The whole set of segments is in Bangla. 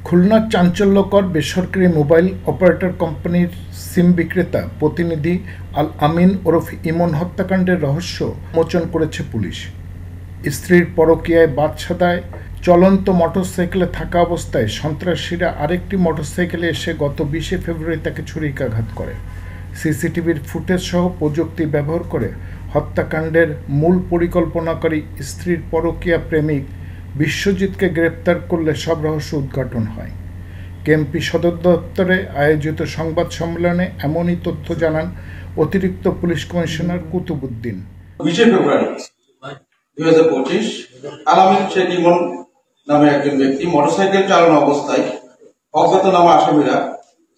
খুলনার চাঞ্চল্যকর বেসরকারি মোবাইল অপারেটর কোম্পানির সিম বিক্রেতা প্রতিনিধি আল আমিন ওরফ ইমন হত্যাকাণ্ডের রহস্য উন্মোচন করেছে পুলিশ। স্ত্রীর পরকীয়ায় বাদশাদায় চলন্ত মোটরসাইকেলে থাকা অবস্থায় সন্ত্রাসীরা আরেকটি মোটরসাইকেলে এসে গত 20 ফেব্রুয়ারি তাকে ছুরিকাঘাত করে। সিসিটিভির ফুটেজ সহ প্রযুক্তি ব্যবহার করে হত্যাকাণ্ডের মূল পরিকল্পনাকারী স্ত্রীর পরকীয়া প্রেমিক বিশ্বজিৎকে গ্রেপ্তার করলে সব রহস্য উদ্ঘাটন হয়। কেএমপি সদর দপ্তরে আয়োজিত সংবাদ সম্মেলনে এমনই তথ্য জানান অতিরিক্ত পুলিশ কমিশনার কুতুবুদ্দিন। 20 ফেব্রুয়ারি 2025 আলামিন শেখ ইমন নামে একজন ব্যক্তি মোটরসাইকেল চালানো অবস্থায় অজ্ঞাতনামা আসামিরা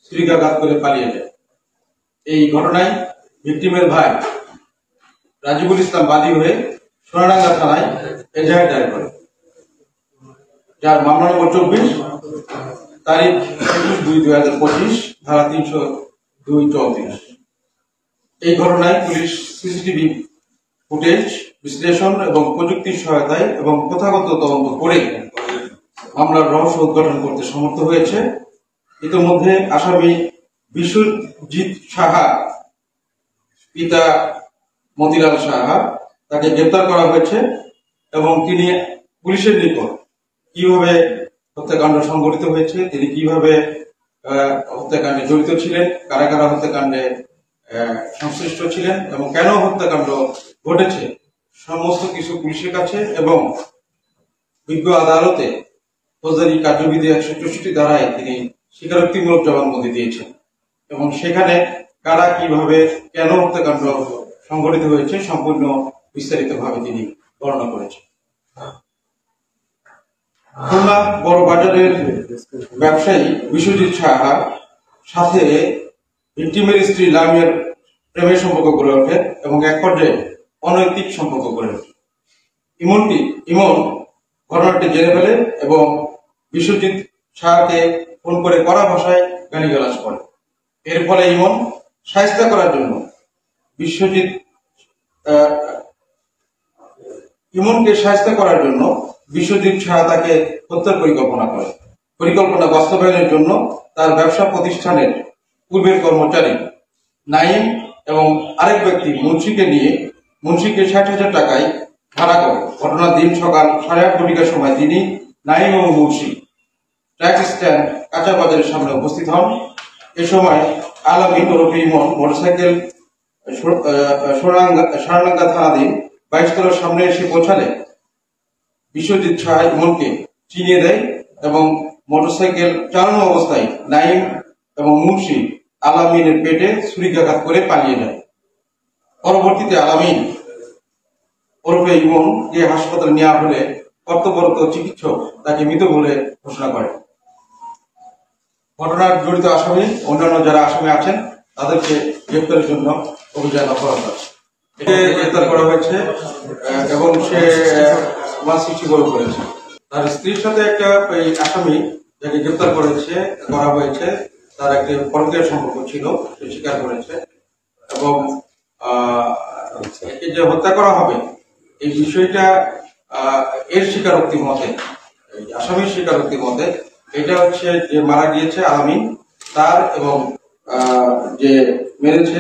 ছুরিকাঘাত করে পালিয়ে যায়। এই ঘটনায় ভিকটিমের ভাই রাজিবুল ইসলাম বাদী হয়ে সোনাডাঙ্গা থানায় এজাহার দায়ের করে, যার মামলা নম্বর 24 তারিখ 21/2/2025 ধারা 302-34। এই ঘটনায় পুলিশ সিসিটিভি ফুটেজ বিশ্লেষণ এবং প্রযুক্তির সহায়তায় এবং প্রথাগত তদন্ত করে মামলার রহস্য উদ্ঘাটন করতে সমর্থ হয়েছে। ইতিমধ্যে আসামি বিশ্বজিৎ সাহা পিতা মতিলাল সাহা তাকে গ্রেপ্তার করা হয়েছে এবং তিনি পুলিশের নিকট কিভাবে হত্যাকাণ্ড সংঘটিত হয়েছে, তিনি কিভাবে হত্যাকাণ্ডে জড়িত ছিলেন, কারা কারা হত্যাকাণ্ডে সংশ্লিষ্ট ছিলেন এবং কেন হত্যাকাণ্ড ঘটেছে সমস্ত কিছু পুলিশের কাছে এবং বিজ্ঞ আদালতে ফৌজদারি কার্যবিধি 164 ধারায় তিনি স্বীকারোক্তিমূলক জবানবন্দি দিয়েছেন এবং সেখানে কারা কিভাবে কেন হত্যাকাণ্ড সংঘটিত হয়েছে সম্পূর্ণ বিস্তারিতভাবে তিনি বর্ণনা করেছেন। খুলনা বড় বাজারের ব্যবসায়ী বিশ্বজিৎ সাহার সাথে ভিকটিমের স্ত্রী লামিয়ার প্রেমের সম্পর্ক গড়ে ওঠে এবং এক পর্যায়ে অনৈতিক সম্পর্ক গড়ে ওঠে। ইমন ঘটনাটি জেনে ফেলে এবং বিশ্বজিৎ সাহাকে ফোন করে কড়া ভাষায় গালিগালাজ করে। এর ফলে ইমন শায়েস্তা করার জন্য ইমনকে শায়েস্তা করার জন্য বিশ্বজিৎ সাহা তাকে হত্যার পরিকল্পনা করে। পরিকল্পনা বাস্তবায়নের জন্য তার ব্যবসা প্রতিষ্ঠানের পূর্বের কর্মচারী নাইম এবং আরেক ব্যক্তি মুন্সিকে নিয়ে মুন্সিকে 60,000 টাকায় ভাড়া করে। ঘটনার দিন সকাল 8:30টার সময় তিনি নাইম এবং মুন্সি ট্রাক স্ট্যান্ড কাঁচা বাজারের সামনে উপস্থিত হন। এ সময় আলামিন ওরফে ইমন মোটরসাইকেল সোনাডাঙ্গা থানাধীন 22 তলার সামনে এসে পৌঁছালে বিশ্বজিৎ সাহা ইমনকে চিনিয়ে দেয় এবং মোটরসাইকেল চালানো অবস্থায় নাইম এবং মুন্সি আলামিনের পেটে ছুরিকাঘাত করে পালিয়ে যায়। পরবর্তীতে আলামিন ওরফে ইমনকে হাসপাতালে নেওয়া হলে কর্তব্যরত চিকিৎসক তাকে মৃত বলে ঘোষণা করে। ঘটনার জড়িত আসামি অন্যান্য যারা আসামি আছেন তাদেরকে গ্রেপ্তারের জন্য অভিযান অব্যাহত আছে। একে গ্রেপ্তার করা হয়েছে এবং সে মাসিক করেছে। তার স্ত্রীর সাথে একটা আসামি যাকে গ্রেপ্তার করা হয়েছে তার একটা পরকীয়া সম্পর্ক ছিল, সে স্বীকার করেছে এবং একে যে হত্যা করা হবে এই বিষয়টা এর স্বীকারোক্তি মতে, আসামির স্বীকারোক্তি মতে এটা হচ্ছে যে মারা গিয়েছে আলামিন, তার এবং যে মেরেছে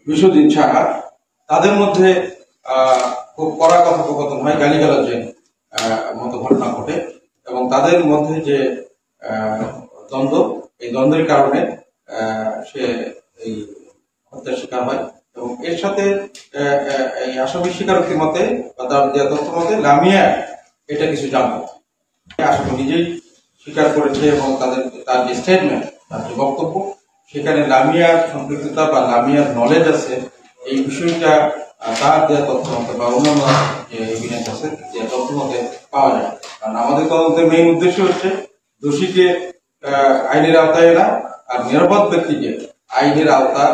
বিশ্বজিৎ সাহা, তাদের মধ্যে খুব কড়া কথোপকথন হয়, গালিগালাজের মতো ঘটনা ঘটে এবং তাদের মধ্যে যে দ্বন্দ্ব, এই দ্বন্দ্বের কারণে সে এই হত্যার শিকার হয় এবং এর সাথে এই আসামির স্বীকারোক্তি মতে বা তার দেওয়া তথ্য মতে লামিয়া এটা কিছু জানত। আসামি নিজেই স্বীকার করেছে এবং তার যে স্টেটমেন্ট, তার যে বক্তব্য, সেখানে লামিয়ার সম্পৃক্ততা বা লামিয়ার নলেজ আছে এই বিষয়টা তার দেওয়া তথ্য মতে বা অন্যান্য যে এভিডেন্স আছে যে তথ্য মতে পাওয়া যায়। কারণ আমাদের তদন্তের মেইন উদ্দেশ্য হচ্ছে দোষীকে আইনের আওতায় এনা আর নিরাপদ ব্যক্তিকে আইনের আওতা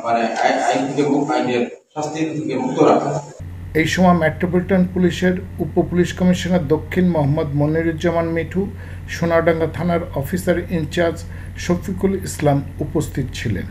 মানে আইনের শাস্তি থেকে মুক্ত রাখা। এই সময় মেট্রোপলিটন পুলিশের উপ পুলিশ কমিশনার দক্ষিণ মোহাম্মদ মনিরুজ্জামান মিঠু, সোনাডাঙ্গা থানার অফিসার ইনচার্জ শফিকুল ইসলাম উপস্থিত ছিলেন।